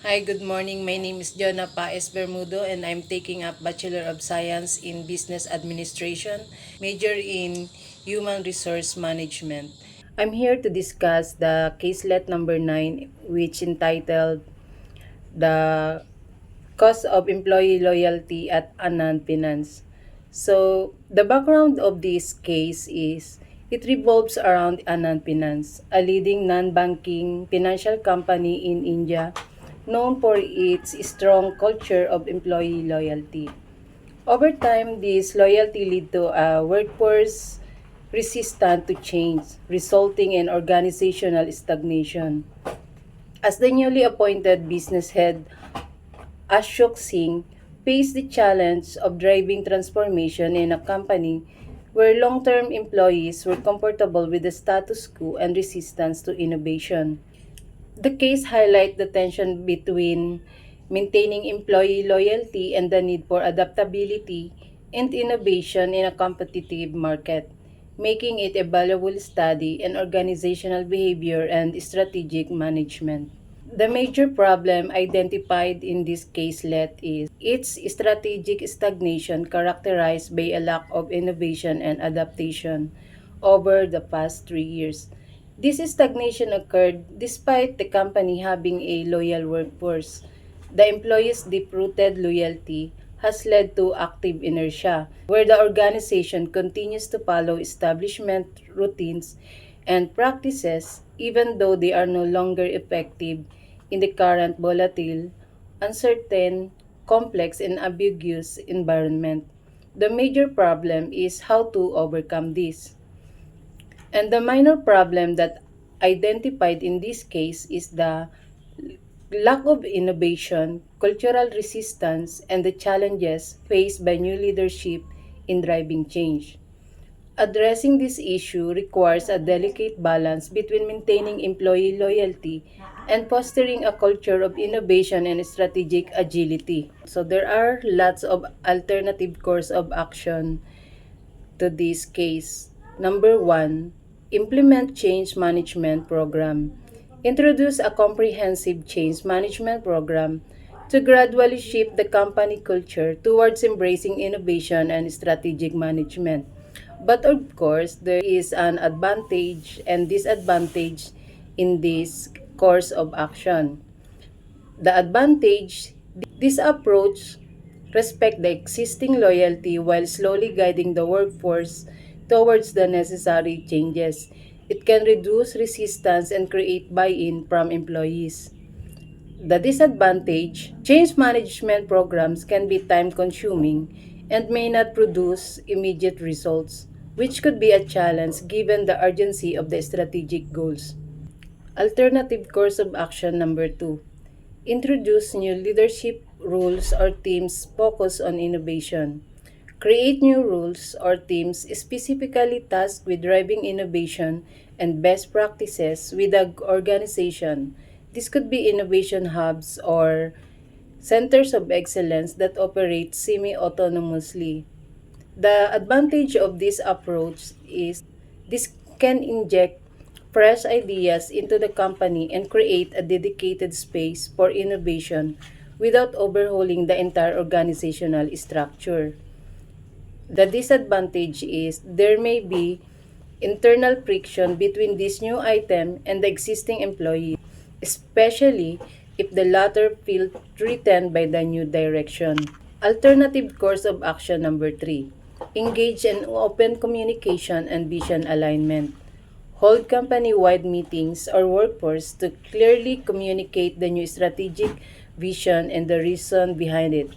Hi, good morning. My name is Jonna Paes Bermudo and I'm taking up Bachelor of Science in Business Administration, major in Human Resource Management. I'm here to discuss the Caselet number 9, which entitled The Cost of Employee Loyalty at Anand Finance. So, the background of this case is it revolves around Anand Finance, a leading non-banking financial company in India known for its strong culture of employee loyalty. Over time, this loyalty led to a workforce resistant to change, resulting in organizational stagnation. As the newly appointed business head, Ashok Singh faced the challenge of driving transformation in a company where long-term employees were comfortable with the status quo and resistance to innovation. The case highlights the tension between maintaining employee loyalty and the need for adaptability and innovation in a competitive market, making it a valuable study in organizational behavior and strategic management. The major problem identified in this caselet is its strategic stagnation characterized by a lack of innovation and adaptation over the past 3 years. This stagnation occurred despite the company having a loyal workforce. The employees' deep-rooted loyalty has led to active inertia, where the organization continues to follow establishment routines and practices even though they are no longer effective in the current volatile, uncertain, complex, and ambiguous environment. The major problem is how to overcome this. And the minor problem that identified in this case is the lack of innovation, cultural resistance, and the challenges faced by new leadership in driving change. Addressing this issue requires a delicate balance between maintaining employee loyalty and fostering a culture of innovation and strategic agility. So there are lots of alternative course of action to this case. Number one, implement change management program. Introduce a comprehensive change management program to gradually shift the company culture towards embracing innovation and strategic management. But of course, there is an advantage and disadvantage in this course of action. The advantage, this approach respect the existing loyalty while slowly guiding the workforce towards the necessary changes. It can reduce resistance and create buy-in from employees. The disadvantage, change management programs can be time-consuming and may not produce immediate results, which could be a challenge given the urgency of the strategic goals. Alternative course of action number 2. Introduce new leadership rules or teams focused on innovation. Create new rules or teams specifically tasked with driving innovation and best practices with the organization. This could be innovation hubs or centers of excellence that operate semi-autonomously. The advantage of this approach is this can inject fresh ideas into the company and create a dedicated space for innovation without overhauling the entire organizational structure. The disadvantage is there may be internal friction between this new item and the existing employee, especially if the latter feel threatened by the new direction. Alternative course of action number 3. Engage in open communication and vision alignment. Hold company-wide meetings or workforce to clearly communicate the new strategic vision and the reason behind it.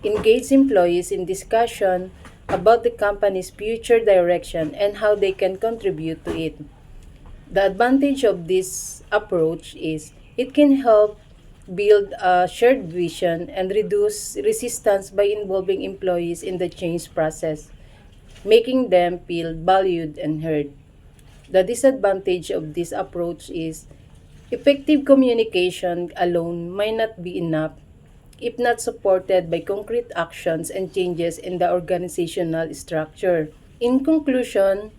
Engage employees in discussion about the company's future direction and how they can contribute to it. The advantage of this approach is it can help build a shared vision and reduce resistance by involving employees in the change process, making them feel valued and heard. The disadvantage of this approach is effective communication alone might not be enough if not supported by concrete actions and changes in the organizational structure. In conclusion,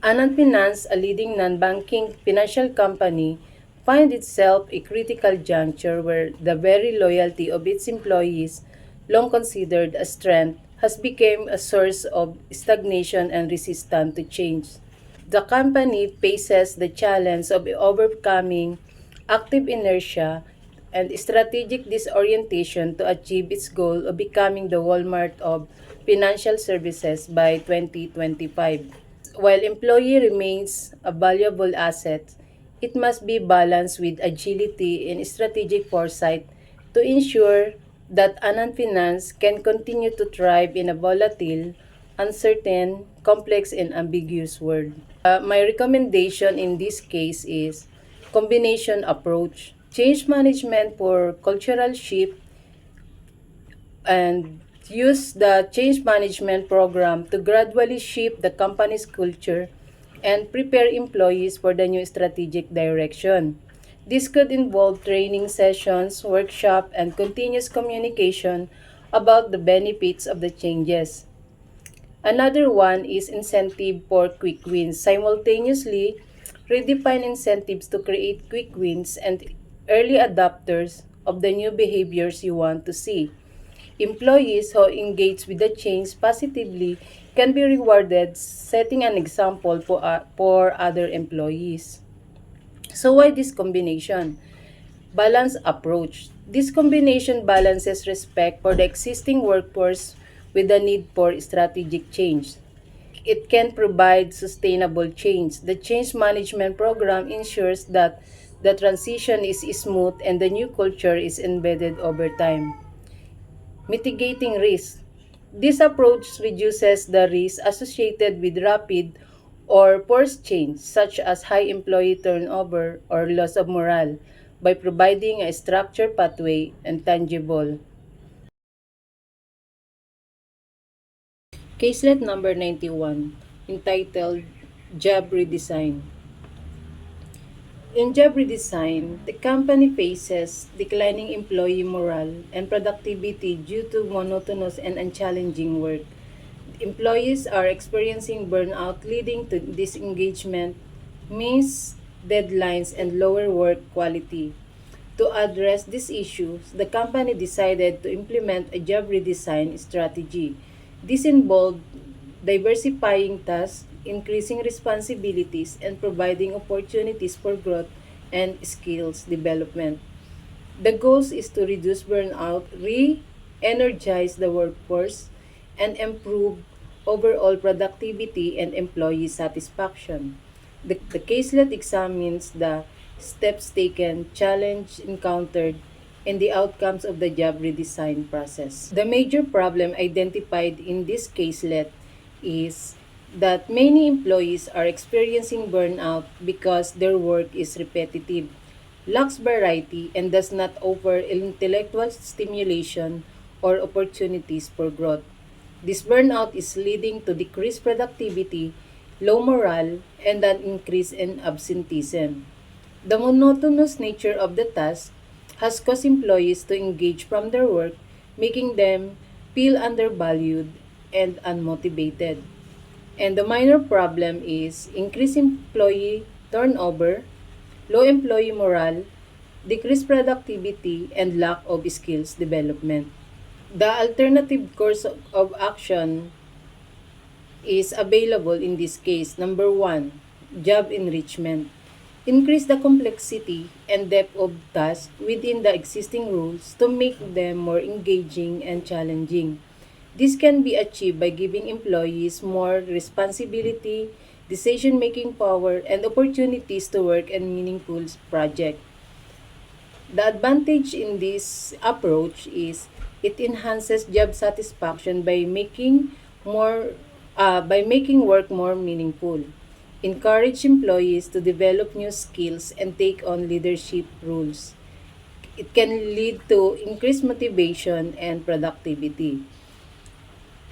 Anand Finance, a leading non-banking financial company, find itself a critical juncture where the very loyalty of its employees, long considered a strength, has become a source of stagnation and resistance to change. The company faces the challenge of overcoming active inertia and strategic disorientation to achieve its goal of becoming the Walmart of financial services by 2025. While employee remains a valuable asset, it must be balanced with agility and strategic foresight to ensure that Anand Finance can continue to thrive in a volatile, uncertain, complex, and ambiguous world. My recommendation in this case is combination approach. Change management for cultural shift and use the change management program to gradually shape the company's culture and prepare employees for the new strategic direction. This could involve training sessions, workshop, and continuous communication about the benefits of the changes. Another one is incentive for quick wins. Simultaneously, redefine incentives to create quick wins and early adopters of the new behaviors you want to see. Employees who engage with the change positively can be rewarded, setting an example for other employees. So why this combination? Balance approach. This combination balances respect for the existing workforce with the need for strategic change. It can provide sustainable change. The change management program ensures that the transition is smooth and the new culture is embedded over time. Mitigating risk. This approach reduces the risk associated with rapid or forced change, such as high employee turnover or loss of morale, by providing a structured pathway and tangible. Caselet number 91, entitled Job Redesign. In job redesign, the company faces declining employee morale and productivity due to monotonous and unchallenging work. Employees are experiencing burnout, leading to disengagement, missed deadlines, and lower work quality. To address these issues, the company decided to implement a job redesign strategy. This involved diversifying tasks, increasing responsibilities, and providing opportunities for growth and skills development. The goal is to reduce burnout, re-energize the workforce, and improve overall productivity and employee satisfaction. The caselet examines the steps taken, challenge encountered, and the outcomes of the job redesign process. The major problem identified in this caselet is that many employees are experiencing burnout because their work is repetitive, lacks variety, and does not offer intellectual stimulation or opportunities for growth. This burnout is leading to decreased productivity, low morale, and an increase in absenteeism. The monotonous nature of the task has caused employees to engage from their work, making them feel undervalued and unmotivated. And the minor problem is increased employee turnover, low employee morale, decreased productivity, and lack of skills development. The alternative course of action is available in this case. Number one, job enrichment. Increase the complexity and depth of tasks within the existing rules to make them more engaging and challenging. This can be achieved by giving employees more responsibility, decision-making power, and opportunities to work in meaningful projects. The advantage in this approach is it enhances job satisfaction by making work more meaningful. Encourage employees to develop new skills and take on leadership roles. It can lead to increased motivation and productivity.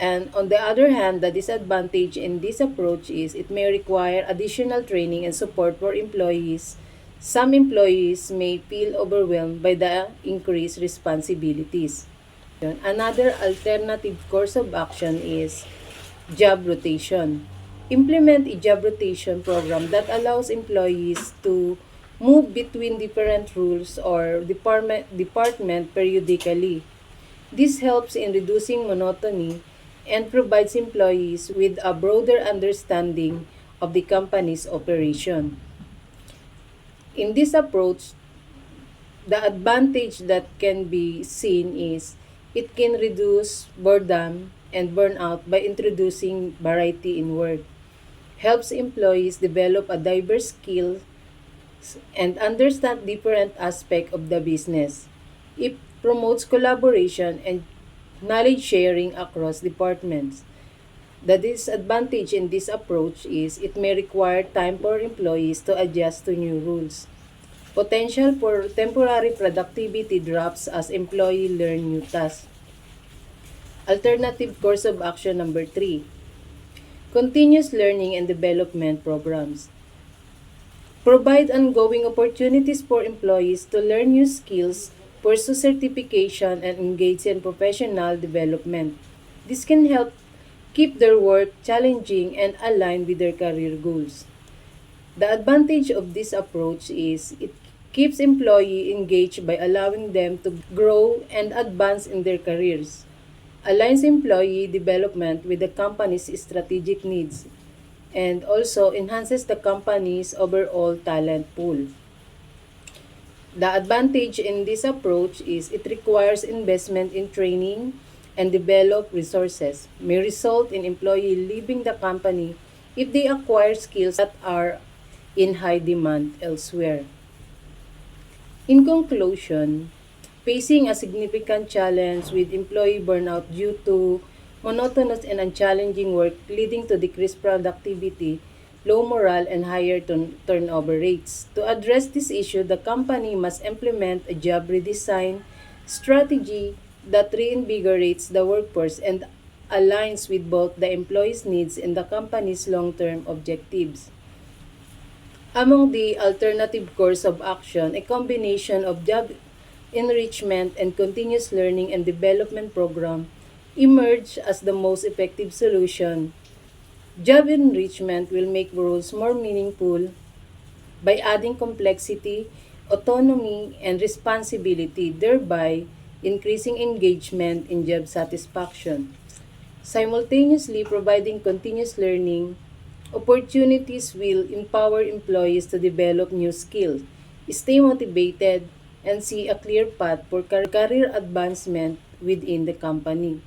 And on the other hand, the disadvantage in this approach is it may require additional training and support for employees. Some employees may feel overwhelmed by the increased responsibilities. Another alternative course of action is job rotation. Implement a job rotation program that allows employees to move between different rules or department periodically. This helps in reducing monotony and provides employees with a broader understanding of the company's operation. In this approach, the advantage that can be seen is it can reduce boredom and burnout by introducing variety in work, helps employees develop a diverse skill and understand different aspects of the business. It promotes collaboration and knowledge sharing across departments. The disadvantage in this approach is it may require time for employees to adjust to new rules. Potential for temporary productivity drops as employees learn new tasks. Alternative course of action number 3. Continuous learning and development programs. Provide ongoing opportunities for employees to learn new skills, pursue certification, and engage in professional development. This can help keep their work challenging and aligned with their career goals. The advantage of this approach is it keeps employees engaged by allowing them to grow and advance in their careers, aligns employee development with the company's strategic needs, and also enhances the company's overall talent pool. The advantage in this approach is it requires investment in training and develop resources, may result in employee leaving the company if they acquire skills that are in high demand elsewhere. In conclusion, facing a significant challenge with employee burnout due to monotonous and unchallenging work leading to decreased productivity, low morale, and higher turnover rates. To address this issue, the company must implement a job redesign strategy that reinvigorates the workforce and aligns with both the employees' needs and the company's long-term objectives. Among the alternative course of action, a combination of job enrichment and continuous learning and development program emerged as the most effective solution. Job enrichment will make roles more meaningful by adding complexity, autonomy, and responsibility, thereby increasing engagement and job satisfaction. Simultaneously providing continuous learning opportunities will empower employees to develop new skills, stay motivated, and see a clear path for career advancement within the company.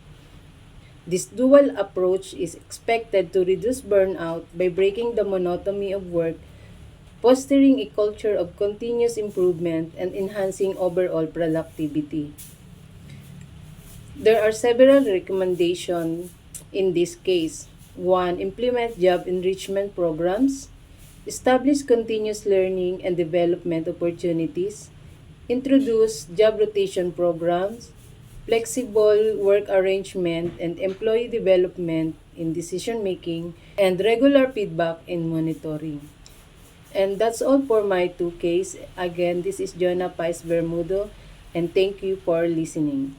This dual approach is expected to reduce burnout by breaking the monotony of work, fostering a culture of continuous improvement, and enhancing overall productivity. There are several recommendations in this case. 1. Implement job enrichment programs. Establish continuous learning and development opportunities. Introduce job rotation programs, flexible work arrangement, and employee development in decision making, and regular feedback and monitoring. And that's all for my 2 case. Again, this is Jonah Pais Bermudo, and thank you for listening.